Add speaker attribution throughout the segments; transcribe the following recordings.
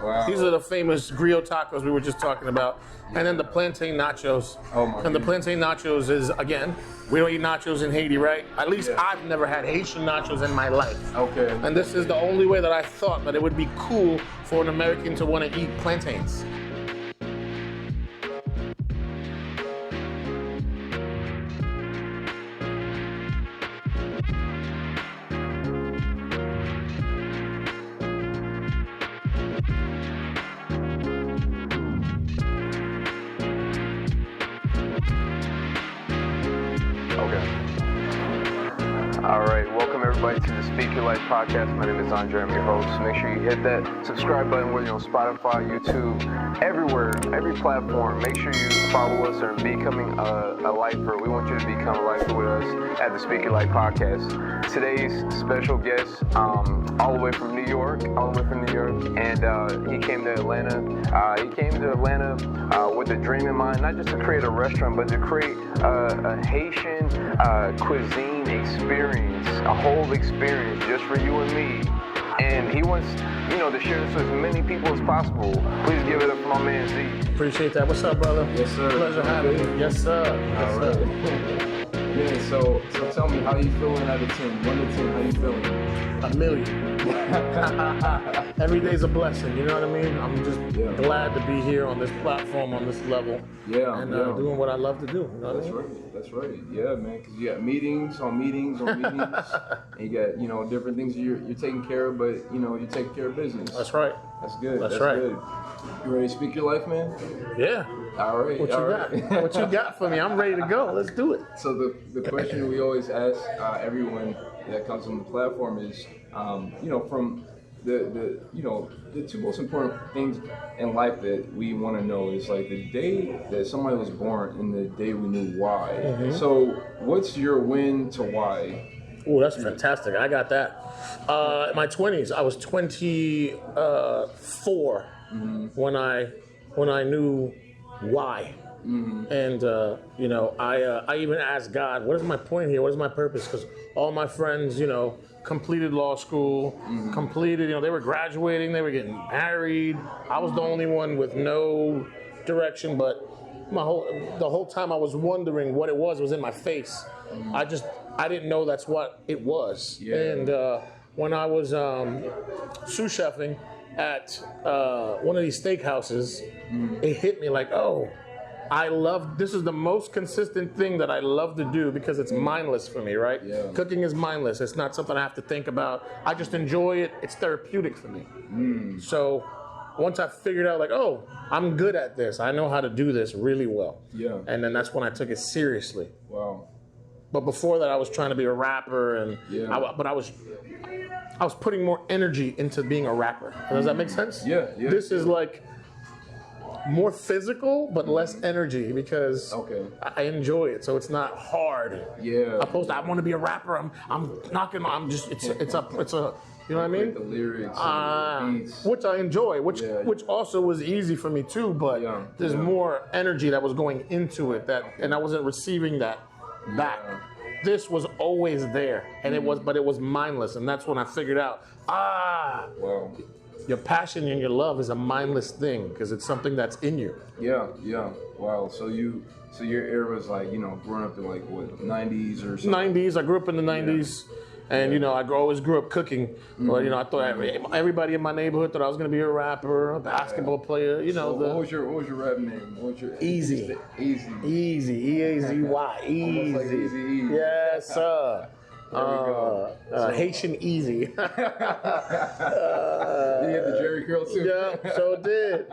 Speaker 1: Wow.
Speaker 2: These are the famous griot tacos we were just talking about. And then the plantain nachos.
Speaker 1: Oh my
Speaker 2: And the plantain nachos is, again, we don't eat nachos in Haiti, right? At least I've never had Haitian nachos in my life.
Speaker 1: Okay.
Speaker 2: And this is the only way that I thought that it would be cool for an American to want to eat plantains.
Speaker 3: All right, welcome everybody to the Speak Your Life podcast. My name is Andre, I'm your host. Make sure you hit that subscribe button, whether you're on Spotify, YouTube, everywhere, every platform. Make sure you follow us or becoming a lifer. We want you to become a lifer with us at the Speak Your Life podcast. Today's special guest, all the way from New York, and he came to Atlanta. With a dream in mind, not just to create a restaurant, but to create a Haitian cuisine experience, a whole experience just for you and me. And he wants, to share this with as many people as possible. Please give it up for my man Zeke.
Speaker 2: Appreciate that. What's up, brother?
Speaker 1: Yes, sir.
Speaker 2: Pleasure having you. Yes, sir. Yes, sir.
Speaker 1: Man, so tell me, how you feeling out of 10? 1 to 10, how you feeling?
Speaker 2: A million. Every day's a blessing, you know what I mean? I'm just glad to be here on this platform, on this level, and doing what I love to do. You know what I mean?
Speaker 1: That's right. Yeah, man, because you got meetings on meetings on meetings, and you got, different things you're taking care of, but, you're taking care of business.
Speaker 2: That's right.
Speaker 1: That's good.
Speaker 2: That's right.
Speaker 1: Good. You ready to speak your life, man?
Speaker 2: Yeah.
Speaker 1: All right.
Speaker 2: What you got? What you got for me? I'm ready to go. Let's do it.
Speaker 1: So the question we always ask everyone that comes on the platform is, from the two most important things in life that we want to know is like the day that somebody was born and the day we knew why. Mm-hmm. So what's your when to why?
Speaker 2: Oh, that's fantastic. I got that. In my 20s, I was 24 when I knew why. Mm-hmm. And, I even asked God, what is my point here? What is my purpose? Because all my friends, completed law school, completed, they were graduating, they were getting married. I was the only one with no direction, but the whole time I was wondering what it was in my face. I didn't know that's what it was. Yeah. And when I was sous chefing at one of these steakhouses, it hit me like, this is the most consistent thing that I love to do because it's mindless for me, right? Yeah. Cooking is mindless. It's not something I have to think about. I just enjoy it. It's therapeutic for me. So once I figured out I'm good at this. I know how to do this really well. Yeah. And then that's when I took it seriously.
Speaker 1: Wow.
Speaker 2: But before that, I was trying to be a rapper, and I was putting more energy into being a rapper. Does that make sense?
Speaker 1: Yeah.
Speaker 2: This is like more physical, but less energy because I enjoy it. So it's not hard.
Speaker 1: Yeah.
Speaker 2: I want to be a rapper. I'm knocking. I'm just. It's a. You know what I mean?
Speaker 1: The lyrics, and the beats.
Speaker 2: Which I enjoy, which also was easy for me too. But there's more energy that was going into it and I wasn't receiving that back. This was always there, and it was mindless, and that's when I figured out,
Speaker 1: wow.
Speaker 2: Your passion and your love is a mindless thing because it's something that's in you.
Speaker 1: Yeah. Wow. So your era was like, growing up in like what, 90s or something?
Speaker 2: 90s. I grew up in the 90s. And, I always grew up cooking. But, I thought everybody in my neighborhood thought I was going to be a rapper, a basketball player,
Speaker 1: So what was your rap name? What was your
Speaker 2: Easy.
Speaker 1: Easy.
Speaker 2: Easy. E-A-Z-Y. Easy.
Speaker 1: Almost like Easy.
Speaker 2: Yes, sir. Haitian Easy.
Speaker 1: You had the Jerry curl too.
Speaker 2: Yeah, so did.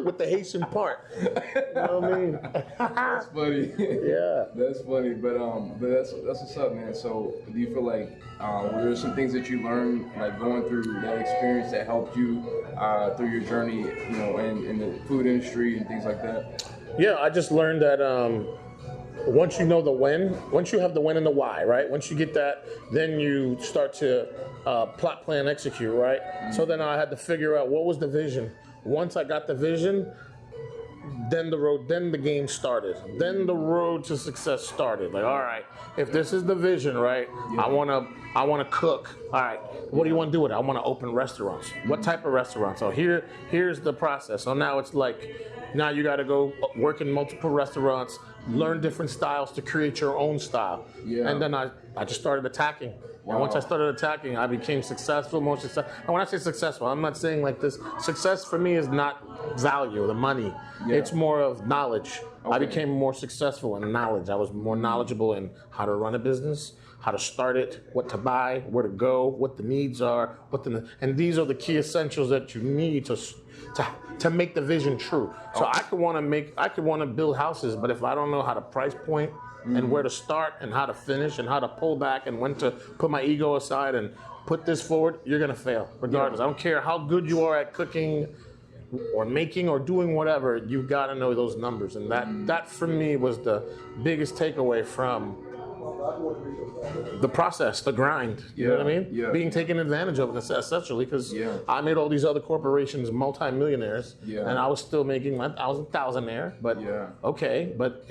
Speaker 2: With the Haitian part. You know what I mean?
Speaker 1: That's funny.
Speaker 2: Yeah.
Speaker 1: That's funny, but that's what's up, man. So do you feel like were there some things that you learned, like going through that experience that helped you through your journey, in the food industry and things like that?
Speaker 2: Yeah, I just learned that once you know the when, once you have the when and the why, right? Once you get that, then you start to plot, plan, execute, right? Mm-hmm. So then I had to figure out what was the vision. Once I got the vision, then the game started. Then the road to success started. Like, all right, if this is the vision, right? I wanna cook. All right, what do you want to do with it? I want to open restaurants. What type of restaurants? So here's the process. So now it's like, now you got to go work in multiple restaurants, learn different styles to create your own style.
Speaker 1: Yeah.
Speaker 2: And then I just started attacking.
Speaker 1: Wow.
Speaker 2: And once I started attacking, I became successful, more successful. And when I say successful, I'm not saying like this. Success for me is not value, the money.
Speaker 1: Yeah.
Speaker 2: It's more of knowledge.
Speaker 1: Okay.
Speaker 2: I became more successful in knowledge. I was more knowledgeable in how to run a business, how to start it, what to buy, where to go, what the needs are, and these are the key essentials that you need to make the vision true. So I could want to build houses, but if I don't know how to price point and where to start and how to finish and how to pull back and when to put my ego aside and put this forward, you're gonna fail regardless. I don't care how good you are at cooking or making or doing whatever, you've got to know those numbers. And that for me was the biggest takeaway from the process, the grind. You know what I mean?
Speaker 1: Yeah.
Speaker 2: Being taken advantage of, essentially, because I made all these other corporations multi-millionaires, and I was still making I was a thousandaire, but okay, but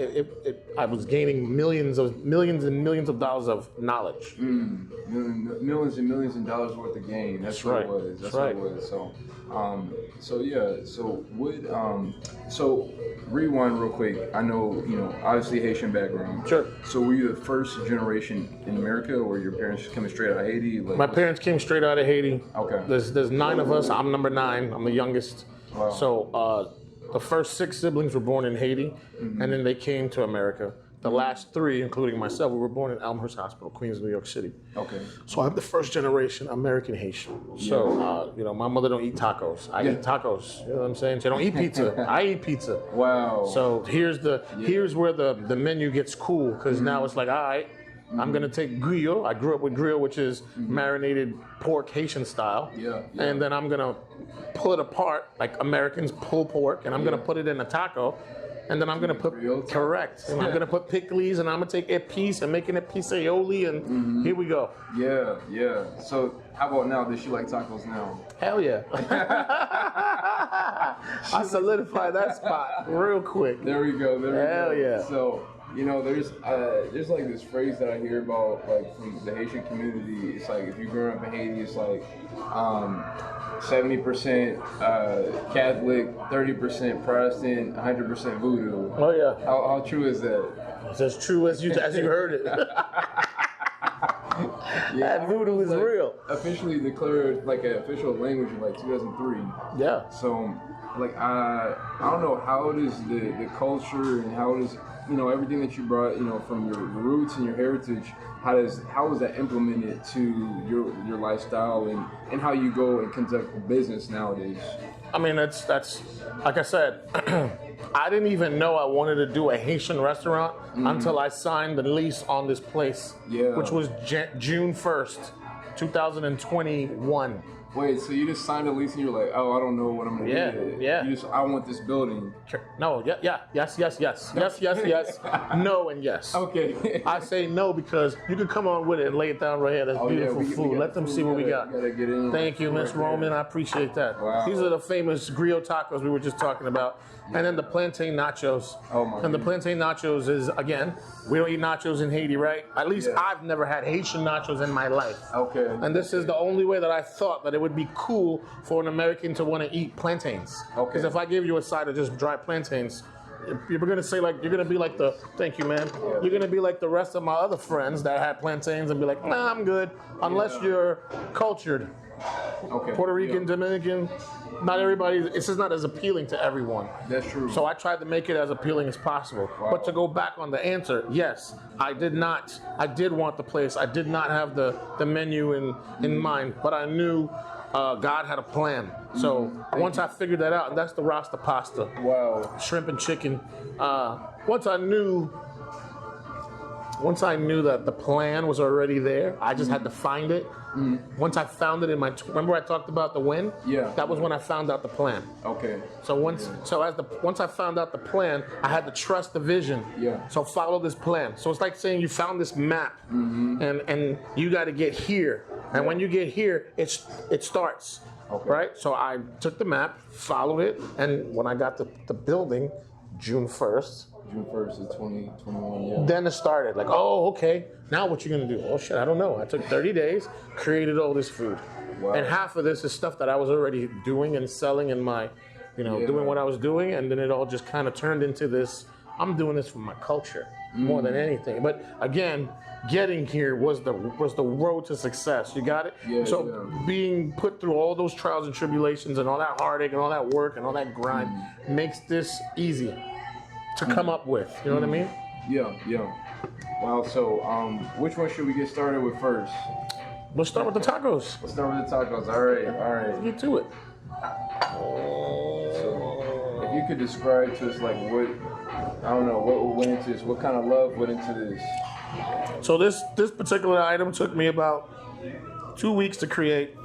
Speaker 2: I was gaining millions and millions of dollars of knowledge.
Speaker 1: Millions and millions of dollars worth of gain. That's what
Speaker 2: right.
Speaker 1: it was. That's
Speaker 2: right.
Speaker 1: what it was. So rewind real quick. I know, obviously Haitian background.
Speaker 2: Sure.
Speaker 1: So were you the first generation in America, or your parents coming straight out of Haiti? Like,
Speaker 2: My parents came straight out of Haiti.
Speaker 1: Okay.
Speaker 2: There's 9 of us. I'm number 9. I'm the youngest.
Speaker 1: Wow.
Speaker 2: So the first 6 siblings were born in Haiti, and then they came to America. The last 3, including myself, we were born in Elmhurst Hospital, Queens, New York City.
Speaker 1: Okay.
Speaker 2: So I'm the first generation American Haitian. So, my mother don't eat tacos. I eat tacos. You know what I'm saying? She don't eat pizza. I eat pizza.
Speaker 1: Wow.
Speaker 2: So here's where the menu gets cool, because now it's like, all right, I'm gonna take griot. I grew up with griot, which is marinated pork Haitian style.
Speaker 1: Yeah.
Speaker 2: And then I'm gonna pull it apart like Americans pull pork, and I'm gonna put it in a taco. And then I'm gonna put correct, and I'm gonna put pickles, and I'm gonna take a piece and make it a piece aioli, and here we go.
Speaker 1: Yeah. So how about now? Does she like tacos now?
Speaker 2: Hell yeah! I solidified that spot real quick.
Speaker 1: There we go.
Speaker 2: Hell yeah!
Speaker 1: So there's like this phrase that I hear about, like, from the Haitian community. It's like, if you grow up in Haiti, it's like 70% Catholic, 30% Protestant, 100% Voodoo.
Speaker 2: Oh yeah.
Speaker 1: How true is that?
Speaker 2: It's as true as you heard it. That voodoo is
Speaker 1: like
Speaker 2: real.
Speaker 1: Officially declared like an official language in like 2003.
Speaker 2: Yeah.
Speaker 1: So, like, I don't know, how does the culture and how does everything that you brought from your roots and your heritage, how is that implemented to your lifestyle and how you go and conduct business nowadays?
Speaker 2: I mean, that's like I said, I didn't even know I wanted to do a Haitian restaurant until I signed the lease on this place, which was June 1st, 2021.
Speaker 1: Wait, so you just signed a lease and you're like, oh, I don't know what I'm gonna do.
Speaker 2: Yeah.
Speaker 1: I want this building.
Speaker 2: No, yes. No and yes.
Speaker 1: Okay.
Speaker 2: I say no because you can come on with it and lay it down right here. That's beautiful food. Let them see what we got.
Speaker 1: Gotta get in.
Speaker 2: Thank you, Miss Roman. I appreciate that.
Speaker 1: Wow.
Speaker 2: These are the famous griot tacos we were just talking about. And then the plantain nachos.
Speaker 1: Oh my
Speaker 2: And the plantain nachos is, again, we don't eat nachos in Haiti, right? At least I've never had Haitian nachos in my life.
Speaker 1: Okay.
Speaker 2: And this is the only way that I thought that it would be cool for an American to want to eat plantains.
Speaker 1: Okay.
Speaker 2: Because if I give you a side of just dry plantains, you're gonna say you're gonna be like thank you, man. You're gonna be like the rest of my other friends that had plantains and be like, nah, I'm good. Unless you're cultured.
Speaker 1: Okay.
Speaker 2: Puerto Rican, Dominican, not everybody, this is not as appealing to everyone.
Speaker 1: That's true.
Speaker 2: So I tried to make it as appealing as possible.
Speaker 1: Wow.
Speaker 2: But to go back on the answer, yes, I did want the place. I did not have the menu in mind, but I knew God had a plan. So once I figured that out, and that's the Rasta pasta.
Speaker 1: Wow.
Speaker 2: Shrimp and chicken. Once I knew that the plan was already there, I just had to find it. Once I found it remember I talked about the win?
Speaker 1: Yeah.
Speaker 2: That was when I found out the plan.
Speaker 1: Okay.
Speaker 2: So once I found out the plan, I had to trust the vision.
Speaker 1: Yeah.
Speaker 2: So follow this plan. So it's like saying you found this map, and you got to get here. And when you get here, it starts.
Speaker 1: Okay.
Speaker 2: Right. So I took the map, followed it, and when I got the building, June 1st.
Speaker 1: June 1st of 2021, yeah.
Speaker 2: Then it started. Like, oh, okay. Now what you gonna do? Oh shit, I don't know. I took 30 days, created all this food.
Speaker 1: Wow.
Speaker 2: And half of this is stuff that I was already doing and selling in my, doing what I was doing. And then it all just kind of turned into this, I'm doing this for my culture more than anything. But again, getting here was the road to success. You got it?
Speaker 1: Yeah,
Speaker 2: so being put through all those trials and tribulations and all that heartache and all that work and all that grind makes this easy to come up with. You know what I mean?
Speaker 1: Yeah. Wow, so which one should we get started with first?
Speaker 2: Let's start with the tacos.
Speaker 1: Let's start with the tacos. All right.
Speaker 2: Let's get to it.
Speaker 1: So, if you could describe to us, like, what went into this, what kind of love went into this?
Speaker 2: So this particular item took me about 2 weeks to create.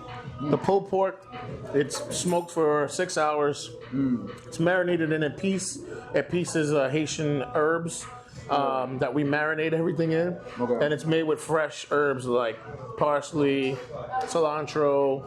Speaker 2: The pulled pork, it's smoked for 6 hours. It's marinated in pieces Haitian herbs that we marinate everything in.
Speaker 1: Okay.
Speaker 2: And it's made with fresh herbs like parsley, cilantro,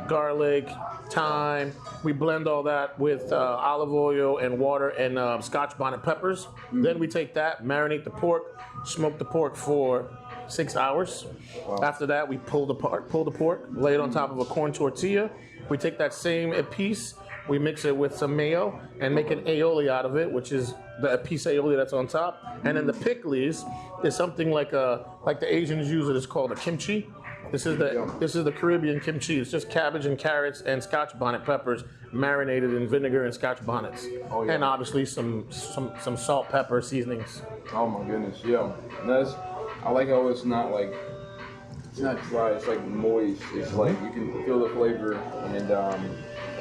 Speaker 2: garlic, thyme. We blend all that with olive oil and water and Scotch bonnet peppers. Then we take that, marinate the pork, smoke the pork for 6 hours.
Speaker 1: Wow.
Speaker 2: After that, we pull the pork, lay it on top of a corn tortilla. We take that same piece, we mix it with some mayo and make an aioli out of it, which is the piece aioli that's on top. And then the pickles is something like the Asians use it. It's called a kimchi. This is the Caribbean kimchi. It's just cabbage and carrots and Scotch bonnet peppers marinated in vinegar and Scotch bonnets.
Speaker 1: Oh, yeah.
Speaker 2: And obviously some salt, pepper, seasonings.
Speaker 1: Oh my goodness, yeah. I like how it's not like, it's not dry, it's like moist. It's like you can feel the flavor and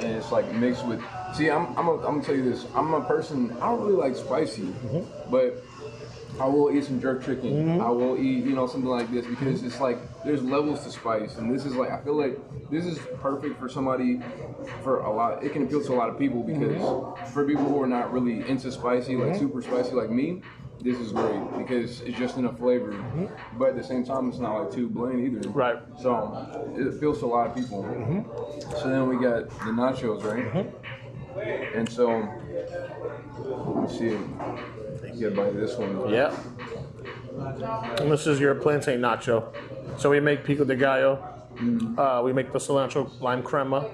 Speaker 1: it's like mixed with, see, I'm gonna tell you this, I'm a person, I don't really like spicy, but I will eat some jerk chicken. I will eat, something like this because it's like there's levels to spice, and this is like, I feel like this is perfect for somebody, it can appeal to a lot of people because for people who are not really into spicy, like super spicy like me, this is great because it's just enough flavor, but at the same time, it's not like too bland either.
Speaker 2: Right.
Speaker 1: So it appeals to a lot of people. So then we got the nachos, right? And so, let me see. Get by this one.
Speaker 2: Yeah. And this is your plantain nacho. So we make pico de gallo. We make the cilantro lime crema,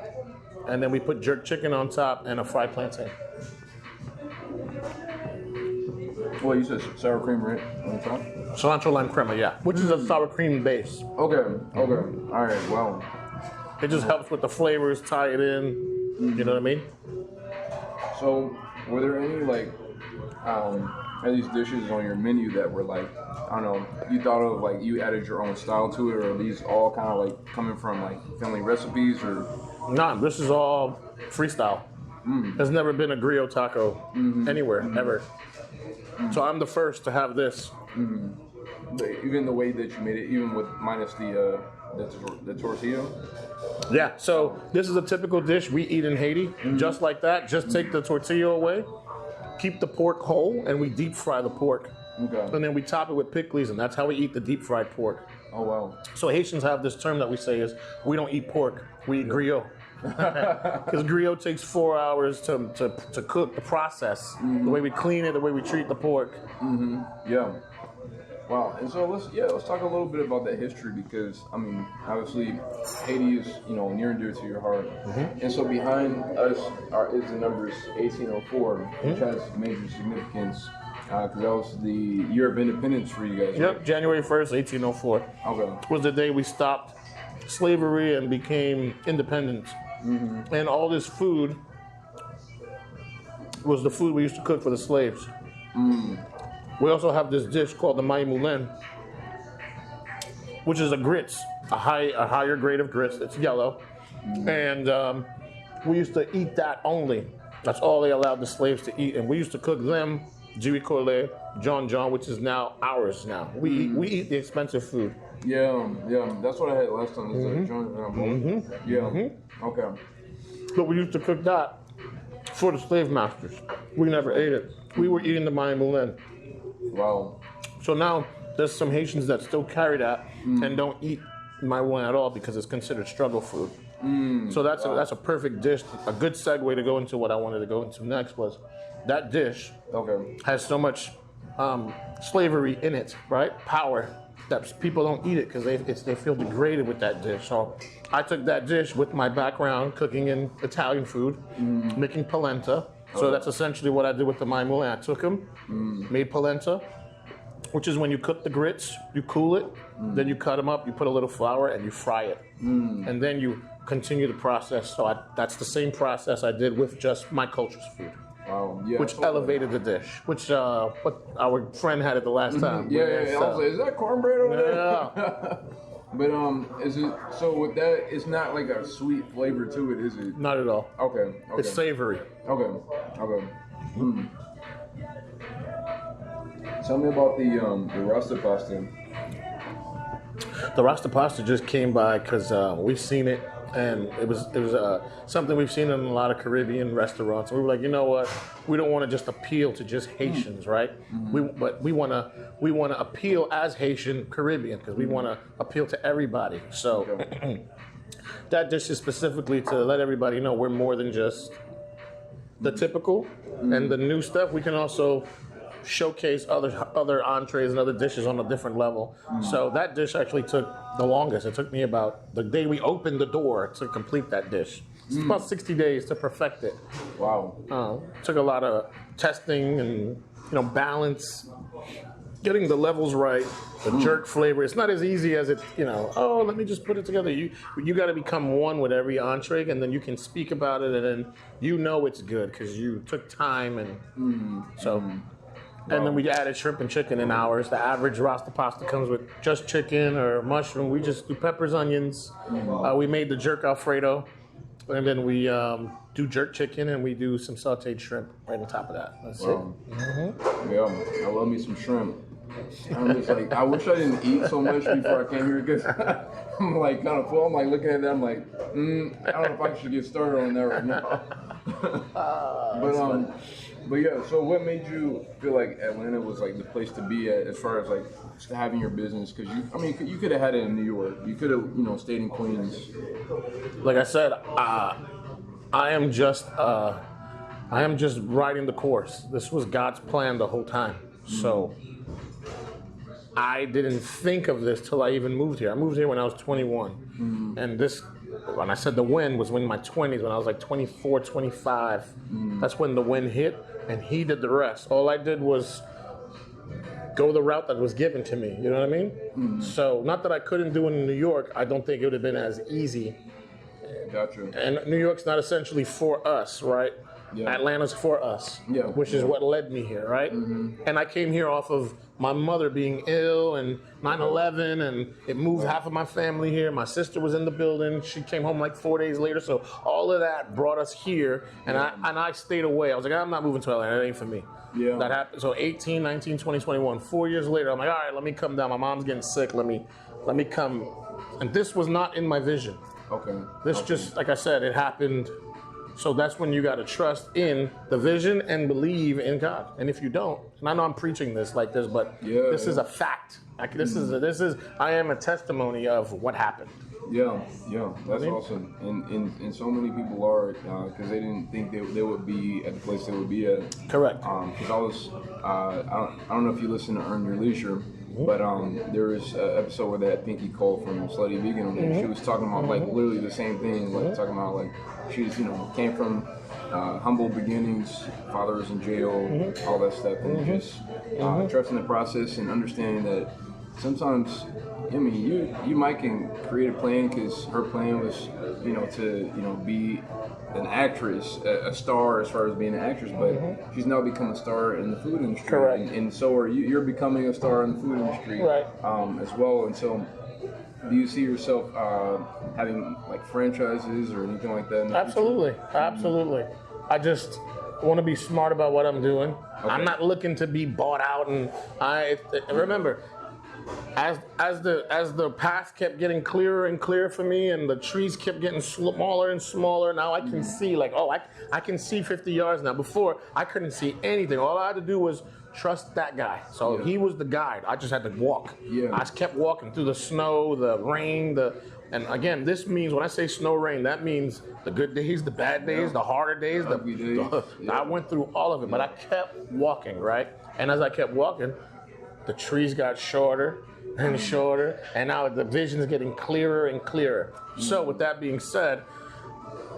Speaker 2: and then we put jerk chicken on top and a fried plantain.
Speaker 1: Well, you said sour cream, right? On top?
Speaker 2: Cilantro lime crema, yeah. Which is a sour cream base.
Speaker 1: Okay. All right, wow.
Speaker 2: It just helps with the flavors, tie it in. You know what I mean?
Speaker 1: So, were there any, like, are these dishes on your menu that were like, I don't know, you thought of like you added your own style to it, or are these all kind of like coming from like family recipes or?
Speaker 2: Nah, this is all freestyle. There's never been a griot taco anywhere, ever. So I'm the first to have this.
Speaker 1: Even the way that you made it, even with minus the tortilla?
Speaker 2: Yeah, so this is a typical dish we eat in Haiti, just like that. Just take the tortilla away, keep the pork whole, and we deep fry the pork.
Speaker 1: Okay.
Speaker 2: And then we top it with pickles, and that's how we eat the deep fried pork.
Speaker 1: Oh, wow.
Speaker 2: So Haitians have this term that we say is, we don't eat pork, we eat griot. Because griot takes 4 hours to cook, the process, the way we clean it, the way we treat the pork.
Speaker 1: Yeah. Wow. And so let's talk a little bit about that history because I mean obviously Haiti is near and dear to your heart. And so behind us is the numbers 1804, which has major significance because that was the year of independence for you guys.
Speaker 2: Yep,
Speaker 1: right?
Speaker 2: January 1st, 1804.
Speaker 1: Okay.
Speaker 2: Was the day we stopped slavery and became independent. And all this food was the food we used to cook for the slaves. We also have this dish called the maï moulin, which is a grits, a higher grade of grits. It's yellow, and we used to eat that only. That's all they allowed the slaves to eat, and we used to cook them, Jiri John, which is now ours. Now we eat the expensive food.
Speaker 1: Yeah. That's what I had last time. Okay.
Speaker 2: But we used to cook that for the slave masters. We never ate it. We were eating the maï moulin.
Speaker 1: Wow.
Speaker 2: So now there's some Haitians that still carry that and don't eat maï moulin at all because it's considered struggle food. So that's a perfect dish. A good segue to go into what I wanted to go into next was that dish has so much slavery in it, right? Power, that people don't eat it because they feel degraded with that dish. So I took that dish with my background cooking in Italian food, making polenta. So that's essentially what I did with the maimole. I took them, made polenta, which is when you cook the grits, you cool it, then you cut them up, you put a little flour, and you fry it. And then you continue the process. So that's the same process I did with just my culture's food.
Speaker 1: Wow, yeah,
Speaker 2: which elevated the dish, which what our friend had it the last time.
Speaker 1: Yeah, I was like, is that cornbread over there?
Speaker 2: Yeah.
Speaker 1: But is it so with that? It's not like a sweet flavor to it, is it?
Speaker 2: Not at all.
Speaker 1: Okay.
Speaker 2: It's savory.
Speaker 1: Okay. Tell me about the Rasta pasta.
Speaker 2: The Rasta pasta just came by because we've seen it, and it was something we've seen in a lot of Caribbean restaurants. And we were like, you know what? We don't want to just appeal to just Haitians, right? But we want to appeal as Haitian Caribbean because we want to appeal to everybody. So that dish is specifically to let everybody know we're more than just the typical and the new stuff. We can also showcase other entrees and other dishes on a different level. So that dish actually took the longest. It took me about the day we opened the door to complete that dish. It's about 60 days to perfect it.
Speaker 1: Wow.
Speaker 2: Took a lot of testing and balance, getting the levels right, the jerk flavor. It's not as easy as it, let me just put it together. You got to become one with every entree, and then you can speak about it, and then it's good because you took time and And then we added shrimp and chicken in ours. The average Rasta pasta comes with just chicken or mushroom. We just do peppers, onions. We made the jerk Alfredo. And then we do jerk chicken and we do some sauteed shrimp right on top of that. That's it.
Speaker 1: Yeah, I love me some shrimp. I'm just like, I wish I didn't eat so much before I came here because I'm like kind of full. I'm like looking at that. I'm like, I don't know if I should get started on that right now. But yeah, so what made you feel like Atlanta was like the place to be at as far as like having your business? Because you could have had it in New York. You could have stayed in Queens.
Speaker 2: Like I said, I am just riding the course. This was God's plan the whole time. So I didn't think of this till I even moved here. I moved here when I was 21, and when I said the win was when in my 20s, when I was like 24, 25. That's when the win hit, and he did the rest. All I did was go the route that was given to me. You know what I mean? So not that I couldn't do it in New York. I don't think it would have been as easy.
Speaker 1: Gotcha.
Speaker 2: And New York's not essentially for us, right? Yeah. Atlanta's for us, which is what led me here, right? And I came here off of my mother being ill and 9/11, and it moved half of my family here. My sister was in the building. She came home like 4 days later. So all of that brought us here, and I stayed away. I was like, I'm not moving to Atlanta. That ain't for me. Yeah. That happened. So 18, 19, 20, 21, 4 years later, I'm like, all right, let me come down. My mom's getting sick. Let me come. And this was not in my vision.
Speaker 1: Okay.
Speaker 2: This just, like I said, it happened. So that's when you got to trust in the vision and believe in God. And if you don't, and I know I'm preaching this like this, but this is a fact. Like I am a testimony of what happened.
Speaker 1: Yeah, that's awesome. And so many people are because they didn't think they would be at the place they would be at.
Speaker 2: Correct.
Speaker 1: Because I don't know if you listen to Earn Your Leisure. But there was an episode where that Pinky Cole from Slutty Vegan on there. She was talking about like literally the same thing, like talking about like she's came from humble beginnings, father was in jail, all that stuff, and just trusting the process and understanding that sometimes, you might can create a plan because her plan was to be an actress, a star as far as being an actress, but she's now become a star in the food industry.
Speaker 2: Correct.
Speaker 1: And so are you. You're becoming a star in the food industry, right? As well. And so, do you see yourself having like franchises or anything like that?
Speaker 2: Absolutely. I just want to be smart about what I'm doing. Okay. I'm not looking to be bought out, and I remember. As the path kept getting clearer and clearer for me, and the trees kept getting smaller and smaller, now I can see I can see 50 yards now. Before I couldn't see anything. All I had to do was trust that guy. So he was the guide. I just had to walk. I just kept walking through the snow, the rain, And again, this means when I say snow rain, that means the good days, the bad days, the harder days. I went through all of it, but I kept walking, right? And as I kept walking, the trees got shorter and shorter, and now the vision is getting clearer and clearer. So with that being said,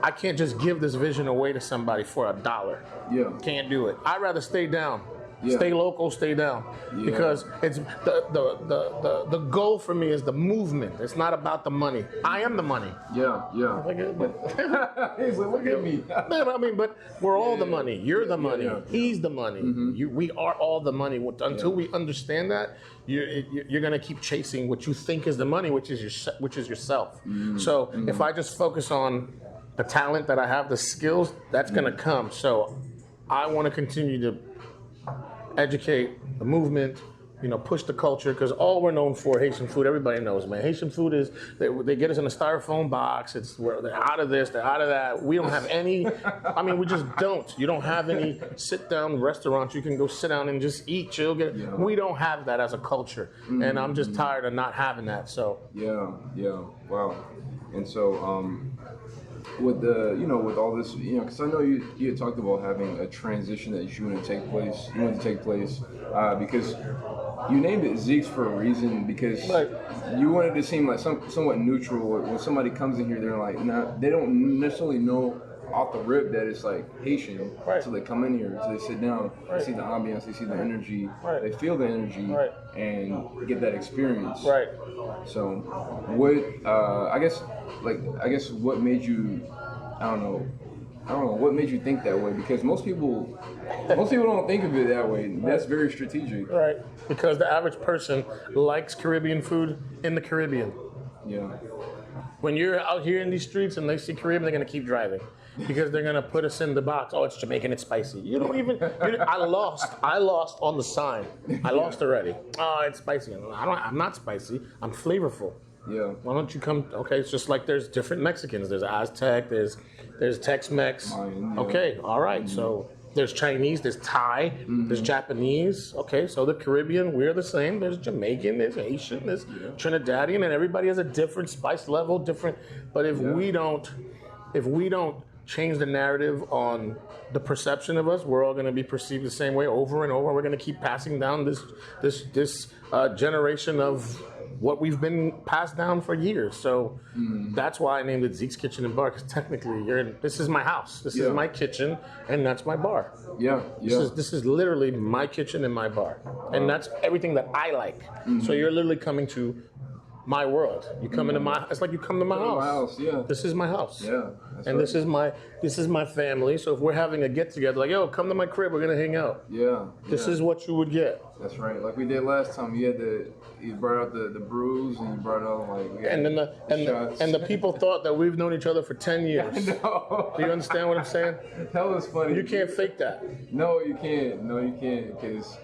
Speaker 2: I can't just give this vision away to somebody for $1.
Speaker 1: Yeah.
Speaker 2: Can't do it. I'd rather stay down.
Speaker 1: Yeah.
Speaker 2: Stay local, stay down. Yeah. Because it's the goal for me is the movement. It's not about the money. I am the money.
Speaker 1: Yeah. He's like, look at me.
Speaker 2: I mean, but we're all the money. You're the money.
Speaker 1: Yeah.
Speaker 2: He's the money. We are all the money. Until we understand that, you're gonna keep chasing what you think is the money, which is yourself. So if I just focus on the talent that I have, the skills, that's gonna come. So I want to continue to educate the movement, push the culture, because all we're known for, Haitian food, everybody knows, man. Haitian food is, they get us in a styrofoam box. They're out of this, they're out of that. We don't have any, we just don't. You don't have any sit-down restaurants you can go sit down and just eat, chill. We don't have that as a culture, and I'm just tired of not having that, so.
Speaker 1: Yeah, wow. And so, with with all this, because I know you had talked about having a transition that you want to take place. Because you named it Zeke's for a reason, because you wanted to seem like somewhat neutral. When somebody comes in here, they're like, they don't necessarily know off the rip that it's like Haitian, so they come in here, so they sit down, they see the ambiance, they see the energy, they feel the energy, and get that experience.
Speaker 2: Right.
Speaker 1: So, what I guess what made you, I don't know, what made you think that way? Because most people don't think of it that way. That's very strategic.
Speaker 2: Right. Because the average person likes Caribbean food in the Caribbean.
Speaker 1: Yeah.
Speaker 2: When you're out here in these streets and they see Caribbean, they're gonna keep driving because they're gonna put us in the box. Oh, it's Jamaican, it's spicy. You don't even. I lost on the sign. I lost already. Oh, it's spicy. I'm not spicy. I'm flavorful.
Speaker 1: Yeah.
Speaker 2: Why don't you come? Okay, it's just like there's different Mexicans. There's Aztec. There's Tex-Mex. Okay, all right. So there's Chinese. There's Thai. There's Japanese. Okay, so the Caribbean, we're the same. There's Jamaican. There's Haitian. There's Trinidadian, and everybody has a different spice level, different. But if we don't change the narrative on the perception of us, we're all going to be perceived the same way over and over. We're going to keep passing down this generation of what we've been passed down for years. So that's why I named it Zeke's Kitchen and Bar, because technically this is my house. This is my kitchen, and that's my bar.
Speaker 1: Yeah.
Speaker 2: This is literally my kitchen and my bar. And that's everything that I like. So you're literally coming to my world. You come into my, it's like you come to my house.
Speaker 1: My house, yeah.
Speaker 2: This is my house.
Speaker 1: Yeah.
Speaker 2: And this is my family. So if we're having a get together, like, yo, come to my crib, we're gonna hang out.
Speaker 1: Yeah.
Speaker 2: This is what you would get.
Speaker 1: That's right. Like we did last time. You brought out the brews, and you brought out
Speaker 2: and the people thought that we've known each other for 10 years.
Speaker 1: No.
Speaker 2: Do you understand what I'm saying?
Speaker 1: That was funny.
Speaker 2: You can't fake that.
Speaker 1: No, you can't. Because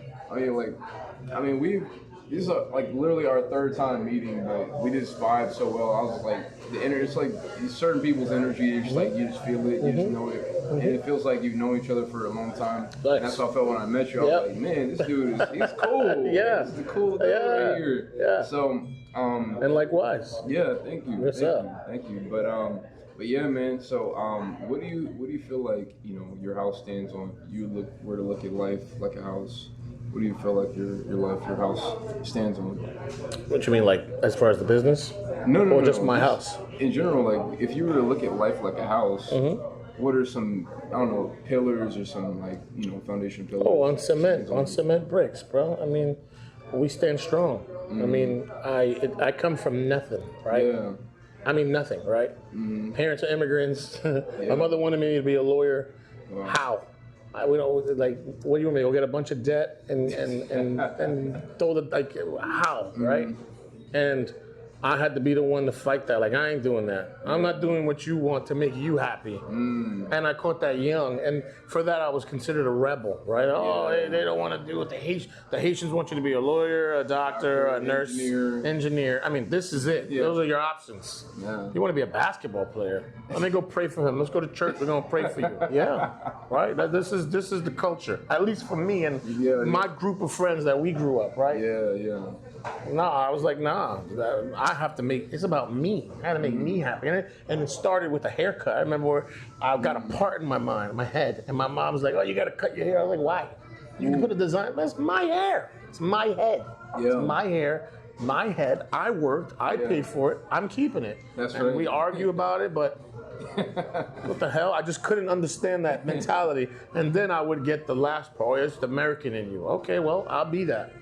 Speaker 1: this is like literally our third time meeting, but we just vibe so well. I was like, it's like certain people's energy. It's just like you just feel it, you just know it, and it feels like you've known each other for a long time. And that's how I felt when I met you. I was like, man, this dude he's cool.
Speaker 2: Yeah,
Speaker 1: this is the cool dude right here.
Speaker 2: Yeah.
Speaker 1: So,
Speaker 2: and likewise.
Speaker 1: Yeah, thank you. Thank you. But yeah, man. So, what do you feel like your house stands on? Were to look at life like a house. What do you feel like your house stands on?
Speaker 2: What you mean, like as far as the business?
Speaker 1: No.
Speaker 2: Or just my house?
Speaker 1: In general, like if you were to look at life like a house, what are some, I don't know, pillars or some foundation pillars?
Speaker 2: Oh, on cement bricks, bro. I mean, we stand strong. I mean, I come from nothing, right?
Speaker 1: Yeah.
Speaker 2: I mean, nothing, right? Parents are immigrants. My mother wanted me to be a lawyer. Wow. How? We don't like. What do you want me to go get a bunch of debt and throw the how, right? And I had to be the one to fight that. Like, I ain't doing that. I'm not doing what you want to make you happy. And I caught that young, and for that I was considered a rebel, right? Oh, they don't want to do it. The Haitians want you to be a lawyer, a doctor, a nurse, engineer. I mean, this is it. Those are your options.
Speaker 1: Yeah.
Speaker 2: You want to be a basketball player? Let me go pray for him. Let's go to church. We're gonna pray for you. Yeah, right. This is the culture. At least for me and my group of friends that we grew up, right?
Speaker 1: Yeah.
Speaker 2: Nah, I was like, nah. I I have to make. It's about me. I had to make me happy, and it started with a haircut. I remember where I got a part in my head, and my mom was like, "Oh, you got to cut your hair." I was like, "Why? You can put a design. That's my hair. It's my head. It's my hair." My head, I worked, I paid for it, I'm keeping it.
Speaker 1: That's
Speaker 2: and
Speaker 1: right.
Speaker 2: we argue about it, but what the hell? I just couldn't understand that mentality. And then I would get the last part, it's the American in you. Okay, well, I'll be that.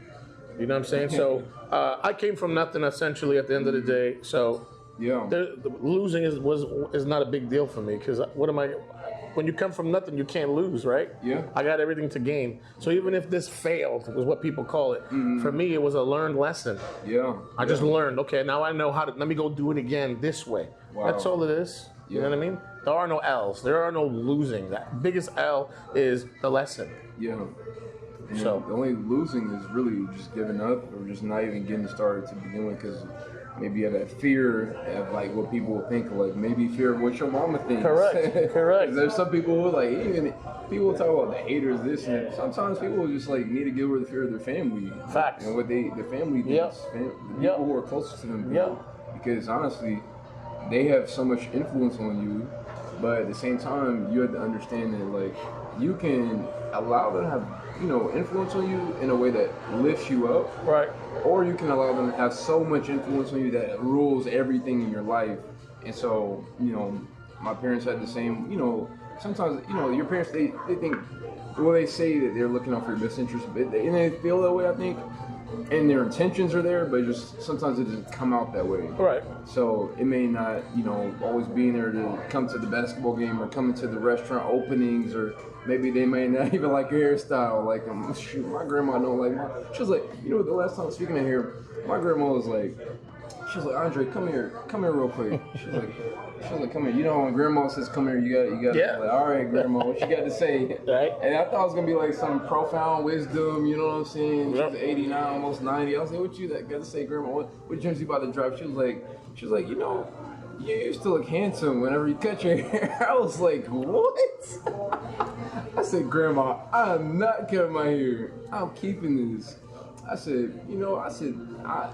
Speaker 2: You know what I'm saying? So I came from nothing essentially at the end of the day. So losing is not a big deal for me because when you come from nothing, you can't lose, right?
Speaker 1: Yeah.
Speaker 2: I got everything to gain. So even if this failed, was what people call it, for me, it was a learned lesson.
Speaker 1: Yeah.
Speaker 2: I just learned, okay, now I know let me go do it again this way.
Speaker 1: Wow.
Speaker 2: That's all it is. You know what I mean? There are no L's. There are no losing. That biggest L is the lesson.
Speaker 1: Yeah. And
Speaker 2: So
Speaker 1: the only losing is really just giving up or just not even getting started to begin with because maybe you have that fear of like what people will think, like maybe fear of what your mama thinks.
Speaker 2: Correct.
Speaker 1: There's some people who like even people talk about the haters, this and that. Sometimes people just like need to get over the fear of their family.
Speaker 2: Facts.
Speaker 1: And what the family thinks. The people who are closest to them. Because honestly, they have so much influence on you, but at the same time, you have to understand that like you can allow them to have influence on you in a way that lifts you up,
Speaker 2: right?
Speaker 1: Or you can allow them to have so much influence on you that it rules everything in your life. And so, my parents had the same. Sometimes your parents they think, well, they say that they're looking out for your best interest, but they feel that way, I think. And their intentions are there, but just sometimes it doesn't come out that way.
Speaker 2: Right.
Speaker 1: So it may not, always be there to come to the basketball game or come to the restaurant openings, or maybe they may not even like your hairstyle. Like, shoot, my grandma don't like. She was like, the last time speaking of hair, my grandma was like, Andre, come here real quick. She was like, come here. When grandma says come here, you got.
Speaker 2: Yeah.
Speaker 1: Like, all right, grandma, what you got to say?
Speaker 2: Right.
Speaker 1: And I thought it was gonna be like some profound wisdom. You know what I'm saying? She was 89, almost 90. I was like, what you got to say, grandma? What jersey about to drop? She was like, you used to look handsome whenever you cut your hair. I was like, what? I said, grandma, I'm not cutting my hair. I'm keeping this. I said,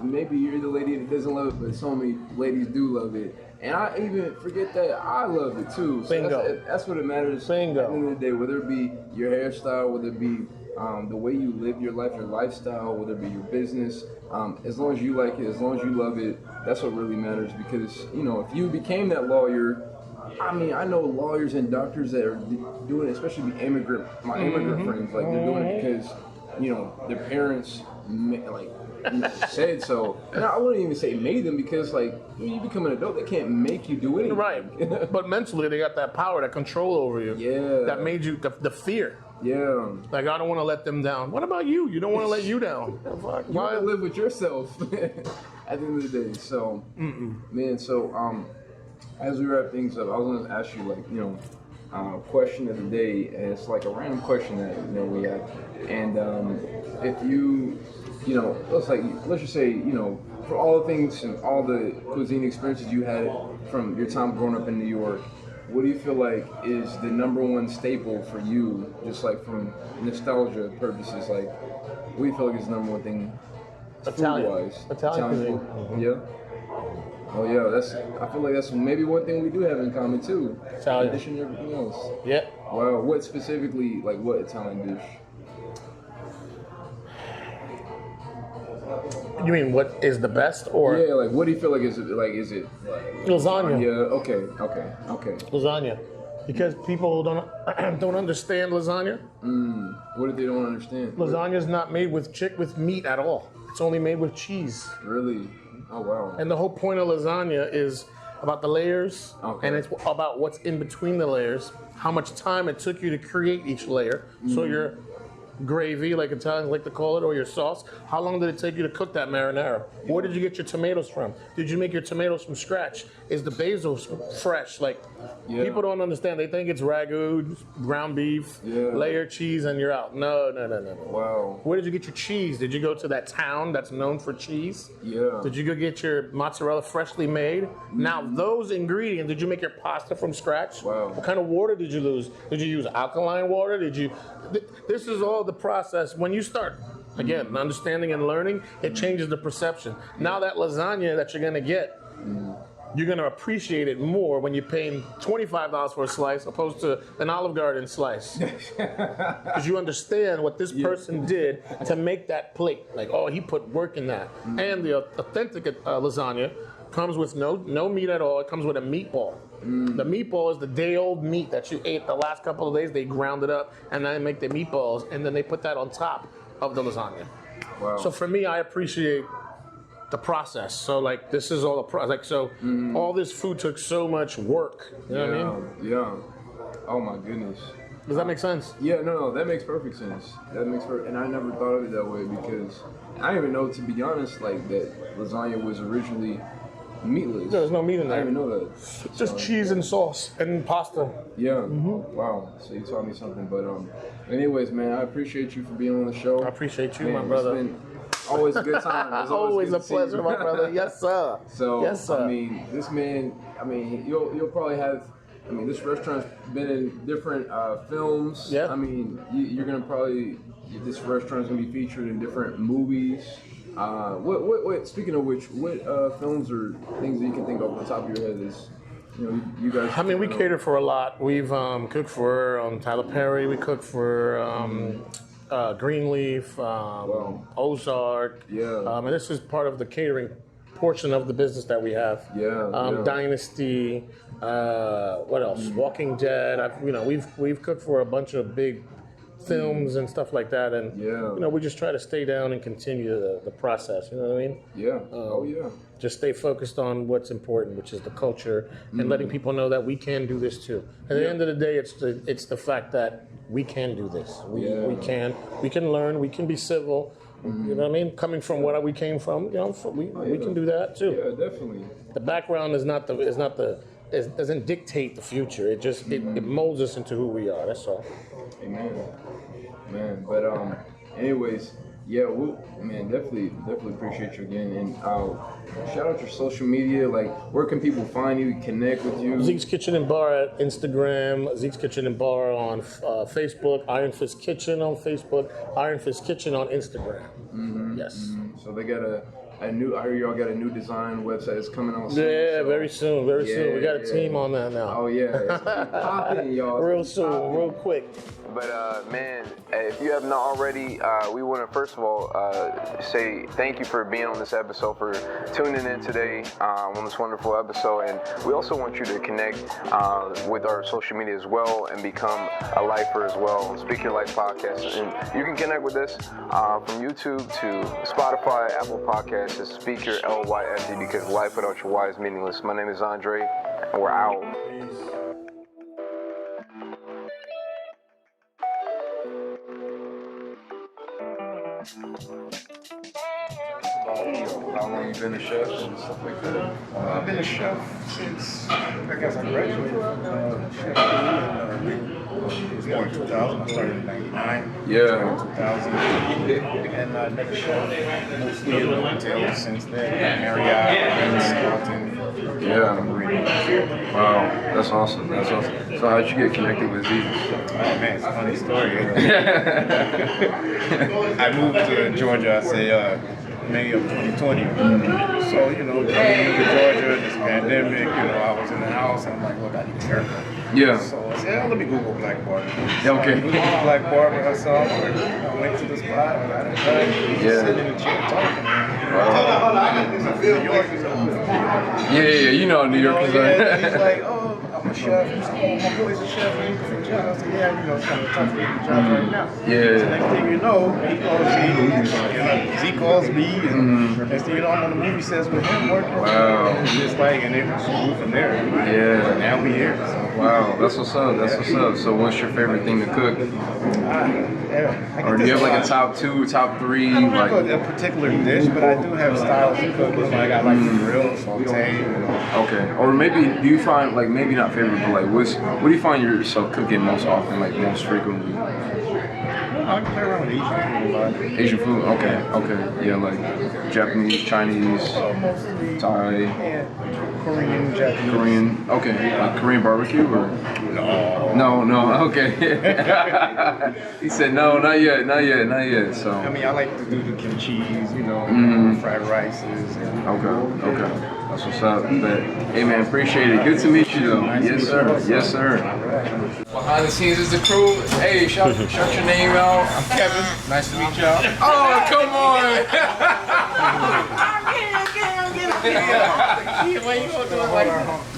Speaker 1: maybe you're the lady that doesn't love it, but so many ladies do love it. And I even forget that I love it too. So
Speaker 2: Bingo.
Speaker 1: That's what it matters.
Speaker 2: Bingo.
Speaker 1: At the end of the day, whether it be your hairstyle, whether it be the way you live your life, your lifestyle, whether it be your business, as long as you like it, as long as you love it, that's what really matters. Because, if you became that lawyer, I know lawyers and doctors that are doing it, especially my immigrant friends, like they're doing it because, their parents said so. And I wouldn't even say made them, because like when you become an adult, they can't make you do anything.
Speaker 2: Right. But mentally, they got that power, that control over you.
Speaker 1: Yeah.
Speaker 2: That made you the fear.
Speaker 1: Yeah.
Speaker 2: Like, I don't want to let them down. What about you? You don't want to let you down.
Speaker 1: You want to live with yourself at the end of the day. So, man. So, as we wrap things up, I was going to ask you, question of the day. And it's like a random question that we have. And if you, let's just say, for all the things and all the cuisine experiences you had from your time growing up in New York, what do you feel like is the number one staple for you, just like from nostalgia purposes? Like, what do you feel like is the number one thing food-wise?
Speaker 2: Italian cuisine.
Speaker 1: Mm-hmm. Yeah. Oh yeah, I feel like that's maybe one thing we do have in common too.
Speaker 2: Italian.
Speaker 1: In addition to everything else.
Speaker 2: Yeah.
Speaker 1: Wow. What specifically, like what Italian dish?
Speaker 2: You mean what is the best, or?
Speaker 1: Yeah, like what do you feel like is it
Speaker 2: Lasagna.
Speaker 1: Yeah. Okay.
Speaker 2: Lasagna, because people don't understand lasagna.
Speaker 1: What if they don't understand?
Speaker 2: Lasagna is not made with meat at all. It's only made with cheese.
Speaker 1: Really? Oh wow.
Speaker 2: And the whole point of lasagna is about the layers, and it's about what's in between the layers, how much time it took you to create each layer. So your gravy, like Italians like to call it, or your sauce, how long did it take you to cook that marinara? Where did you get your tomatoes from? Did you make your tomatoes from scratch? Is the basil fresh? Like, people don't understand. They think it's ragu, ground beef, layer cheese, and you're out. No.
Speaker 1: Wow.
Speaker 2: Where did you get your cheese? Did you go to that town that's known for cheese?
Speaker 1: Yeah.
Speaker 2: Did you go get your mozzarella freshly made? Now, those ingredients, did you make your pasta from scratch?
Speaker 1: Wow.
Speaker 2: What kind of water did you use? Did you use alkaline water? This is all the process. When you start Again, understanding and learning, it changes the perception. Now that lasagna that you're gonna get, you're gonna appreciate it more when you're paying $25 for a slice opposed to an Olive Garden slice. Because you understand what this person did to make that plate. Like, oh, he put work in that. And the authentic lasagna comes with no meat at all. It comes with a meatball. The meatball is the day-old meat that you ate the last couple of days. They ground it up, and then they make the meatballs, and then they put that on top of the lasagna.
Speaker 1: Wow.
Speaker 2: So for me, I appreciate the process. So like this is all the all this food took so much work. You know what I mean?
Speaker 1: Yeah. Oh my goodness.
Speaker 2: Does that make sense?
Speaker 1: Yeah, no, that makes perfect sense. And I never thought of it that way because I didn't even know, to be honest, like that lasagna was originally meatless.
Speaker 2: There's no meat in there.
Speaker 1: I didn't even know that.
Speaker 2: Just cheese and sauce and pasta.
Speaker 1: Yeah. Wow. So you taught me something. But anyways, man, I appreciate you for being on the show.
Speaker 2: I appreciate you,
Speaker 1: Man,
Speaker 2: my brother.
Speaker 1: It's been always a good time. It's
Speaker 2: Always
Speaker 1: good
Speaker 2: a
Speaker 1: to see
Speaker 2: pleasure,
Speaker 1: you.
Speaker 2: my brother. Yes, sir.
Speaker 1: So,
Speaker 2: yes, sir.
Speaker 1: I mean, this man, you'll probably have, this restaurant's been in different films.
Speaker 2: Yeah.
Speaker 1: I mean, you're going to probably, this restaurant's going to be featured in different movies. Speaking of which, what films or things that you can think of on the top of your head is, you guys?
Speaker 2: I mean, we cater for a lot. We've cooked for Tyler Perry. We cooked for Greenleaf, Ozark.
Speaker 1: Yeah.
Speaker 2: And this is part of the catering portion of the business that we have.
Speaker 1: Yeah.
Speaker 2: Dynasty. What else? Walking Dead. We've cooked for a bunch of big films and stuff like that, and we just try to stay down and continue the process. You know what I mean?
Speaker 1: Yeah.
Speaker 2: Just stay focused on what's important, which is the culture, and letting people know that we can do this too. At the end of the day, it's the fact that we can do this. We can learn. We can be civil. You know what I mean? Coming from what we came from, we can do that too.
Speaker 1: Yeah, definitely.
Speaker 2: The background it doesn't dictate the future. It just it molds us into who we are. That's all.
Speaker 1: Amen. Man, but anyways, yeah, definitely appreciate you again, and shout out your social media. Like, where can people find you, connect with you?
Speaker 2: Zeke's Kitchen and Bar at Instagram, Zeke's Kitchen and Bar on Facebook, Iron Fist Kitchen on Facebook, Iron Fist Kitchen on Instagram. Yes.
Speaker 1: So they got a new. I heard y'all got a new design website that's coming on soon.
Speaker 2: Yeah, very soon. We got a team on that now.
Speaker 1: Oh yeah, it's popping, y'all.
Speaker 2: Real soon, real quick.
Speaker 3: But man, if you have not already, we want to first of all say thank you for being on this episode, for tuning in today on this wonderful episode, and we also want you to connect with our social media as well and become a lifer as well on Speak Your Life Podcast. And you can connect with us from YouTube to Spotify, Apple Podcasts. It's Speak Your LYFE, because life without your Y is meaningless. My name is Andre, and we're out.
Speaker 1: How long you been a chef and stuff like that?
Speaker 4: I've been a chef since I guess I graduated from chef school it was more in 2000. I started in 99.
Speaker 1: Yeah.
Speaker 4: 2000. And I've been a chef mostly in the hotels since then. Marriott, Carlton.
Speaker 1: Yeah. Wow, that's awesome. So how'd you get connected with Zeke?
Speaker 4: Oh man, it's a funny story. I moved to Georgia, I say May of 2020. So, I moved to Georgia, this pandemic, I was in the house and I'm like, look, I need a haircut.
Speaker 1: Yeah.
Speaker 4: So I said, let me Google black barber.
Speaker 1: Yeah, okay.
Speaker 4: So I Googled black barber, I saw him, I went to the spot, I got a cut, he's just sitting in the chair talking. New York is
Speaker 1: Yeah, New York is
Speaker 4: he's like, oh, I'm a chef. He's like, oh, my boy's a chef. Are you looking for a job? I was like, yeah, it's kind of tough to get a job right now.
Speaker 1: Yeah.
Speaker 4: So next thing you know, he calls me, Zeke calls me, and next thing you know, I'm on the movie sets with him working.
Speaker 1: Wow.
Speaker 4: And it's like, and it grew from there.
Speaker 1: Yeah.
Speaker 4: Now we here. So.
Speaker 1: Wow, that's what's up. So what's your favorite thing to cook? Or do you have like a top 2, top 3?
Speaker 4: I don't have a particular dish, but I do have styles of cooking. Like I like the grill, saute.
Speaker 1: Okay. Or maybe, do you find, like, maybe not favorite, but like, what do you find yourself cooking most often, like most frequently?
Speaker 4: I can play around with Asian food a lot.
Speaker 1: Asian food? Okay. Yeah, like Japanese, Chinese,
Speaker 4: Mostly
Speaker 1: Thai.
Speaker 4: yeah, Korean, Japanese.
Speaker 1: Korean, okay. Like Korean barbecue or? No, okay. He said no, not yet. So.
Speaker 4: I mean, I like to do the kimchi's, you know, fried rices. And
Speaker 1: Okay. That's what's up. But hey man, appreciate it. Good to meet you though. Yes sir. Behind the scenes is the crew. Hey, shout your name out.
Speaker 4: I'm Kevin. Nice to meet y'all.
Speaker 1: Oh, come on.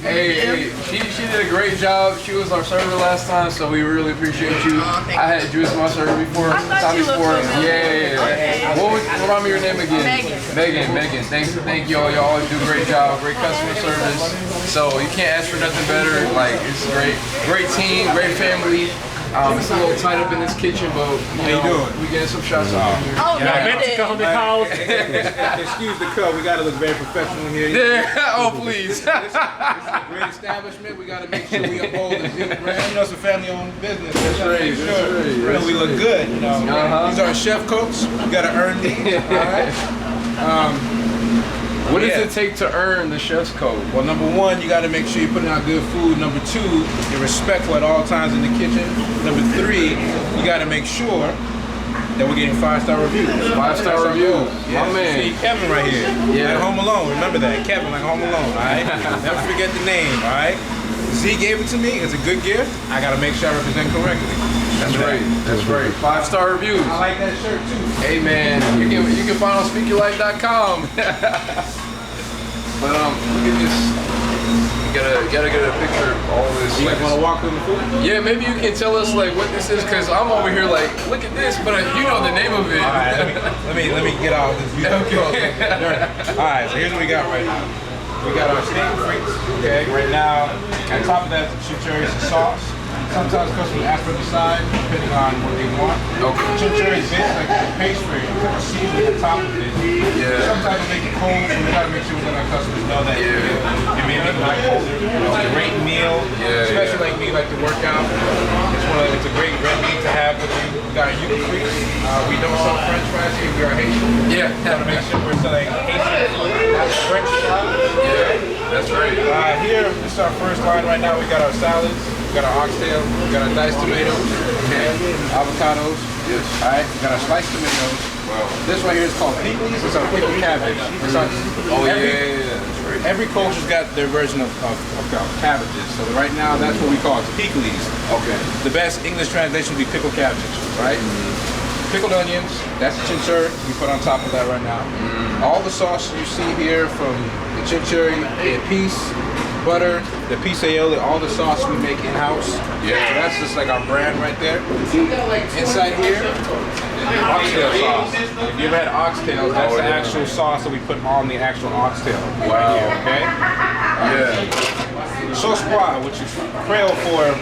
Speaker 1: Hey, she did a great job. She was our server last time, so we really appreciate you. I had you as my server before.
Speaker 5: I thought you looked familiar.
Speaker 1: Yeah.
Speaker 5: Okay.
Speaker 1: What remind me your name again?
Speaker 5: Megan.
Speaker 1: Thank you all. Y'all always do a great job. Great customer service. So you can't ask for nothing better. Like it's great team, great family. It's a little tight up in this kitchen, but you know, we getting some shots out here.
Speaker 5: Oh, no, you
Speaker 4: Mexico in the
Speaker 5: didn't.
Speaker 4: house. Excuse the cut. We gotta look very professional here.
Speaker 1: Yeah. Oh, please.
Speaker 4: This is a great establishment. We gotta make sure we uphold the Zeke brand. You know, it's a family-owned business.
Speaker 1: That's right.
Speaker 4: You know, we look good. You know, these are chef coats. You gotta earn these. All right.
Speaker 1: What does it take to earn the chef's code?
Speaker 4: Well, number one, you got to make sure you're putting out good food. Number two, you're respectful at all times in the kitchen. Number three, you got to make sure that we're getting 5-star reviews.
Speaker 1: 5-star reviews.
Speaker 4: Yeah.
Speaker 1: My man.
Speaker 4: See, Kevin right here.
Speaker 1: Yeah.
Speaker 4: At Home Alone. Remember that. Kevin like Home Alone, all right? Never forget the name, all right? Z gave it to me. It's a good gift. I got to make sure I represent correctly.
Speaker 1: That's right. 5-star reviews.
Speaker 4: I like that shirt too.
Speaker 1: Hey man, you can find on SpeakYourLife.com. But look at this. You gotta get a picture of all this.
Speaker 4: You guys want to walk through the food?
Speaker 1: Yeah, maybe you can tell us like what this is, cause I'm over here like, look at this, but you know the name of it.
Speaker 4: All right, let me get out of this.
Speaker 1: Okay.
Speaker 4: All right, so here's what we got right now. We got our steak frites. Okay, right now on top of that, chimichurri sauce. Sometimes customers ask for the side, depending on what they want.
Speaker 1: Okay.
Speaker 4: Chimichurri is basically like a pastry, it's like a seasoning on top of it.
Speaker 1: Yeah.
Speaker 4: Sometimes we make it cold, so we gotta make sure we let our customers know that it may make it like colder. It's a great meal, especially like me, like to work out. It's a great red meat to have with you. We got our yuca frites. We don't sell French fries here. We are Haitian.
Speaker 1: Yeah.
Speaker 4: We want to make sure we're selling Haitian food, not French fries.
Speaker 1: Yeah, that's right.
Speaker 4: Here, this is our first line right now. We got our salads. We got our oxtail, we got our diced tomatoes, avocados.
Speaker 1: Yes.
Speaker 4: All right, we got our sliced tomatoes.
Speaker 1: Wow.
Speaker 4: This right here is called pickles. It's our pickled cabbage. Every culture's got their version of cabbages. So right now, that's what we call it, pickles.
Speaker 1: Okay.
Speaker 4: The best English translation would be pickled cabbage, right? Pickled onions, that's the chimichurri we put on top of that right now. All the sauce you see here from the chimichurri, the piece, butter, the piece aioli, all the sauce we make in-house. Yeah. So that's just like our brand right there. Inside here, oxtail sauce. If you ever had oxtails, that's the actual sauce that we put on the actual oxtail. Right here, okay?
Speaker 1: Yeah.
Speaker 4: Sauce pois, which is Creole for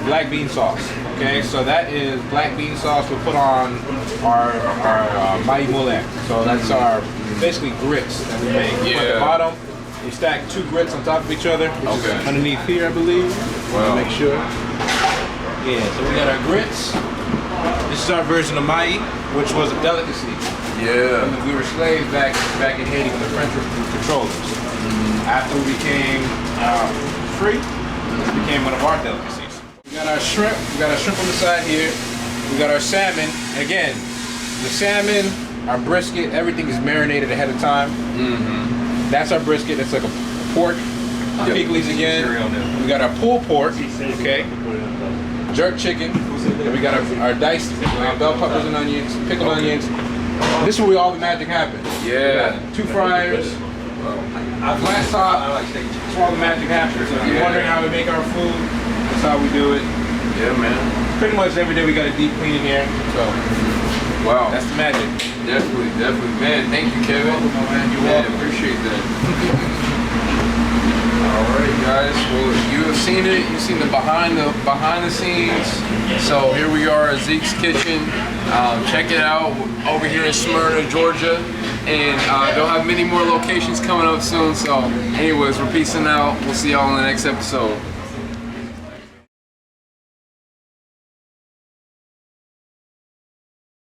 Speaker 4: black bean sauce. Okay, so that is black bean sauce we put on our maï moulin. So that's our basically grits that we make.
Speaker 1: Yeah.
Speaker 4: At the bottom, we stack 2 grits on top of each other.
Speaker 1: Okay.
Speaker 4: Underneath here, I believe.
Speaker 1: Wow.
Speaker 4: Make sure. Yeah, so we got our grits. This is our version of maï, which was a delicacy.
Speaker 1: Yeah.
Speaker 4: We were slaves back in Haiti when the French were controllers. After we became free, this became one of our delicacies. We got our shrimp. We got our shrimp on the side here. We got our salmon. Again, the salmon, our brisket, everything is marinated ahead of time. That's our brisket. It's like a pork. Pickles again. We got our pulled pork. Okay. Jerk chicken. And we got our diced bell peppers and onions, pickled onions. This is where all the magic happens.
Speaker 1: Yeah.
Speaker 4: 2 fryers. Glass top. That's where all the magic happens. So if you're wondering how we make our food, that's how we do it.
Speaker 1: Yeah, man.
Speaker 4: Pretty much every day we got a deep clean in here. So
Speaker 1: Wow.
Speaker 4: that's the magic.
Speaker 1: Definitely. Man, thank you, Kevin.
Speaker 4: You're welcome.
Speaker 1: Appreciate that. Alright guys, well you have seen it, you've seen the behind the scenes. So here we are at Zeke's Kitchen. Check it out over here in Smyrna, Georgia. And they'll have many more locations coming up soon. So anyways, we're peacing out. We'll see y'all in the next episode.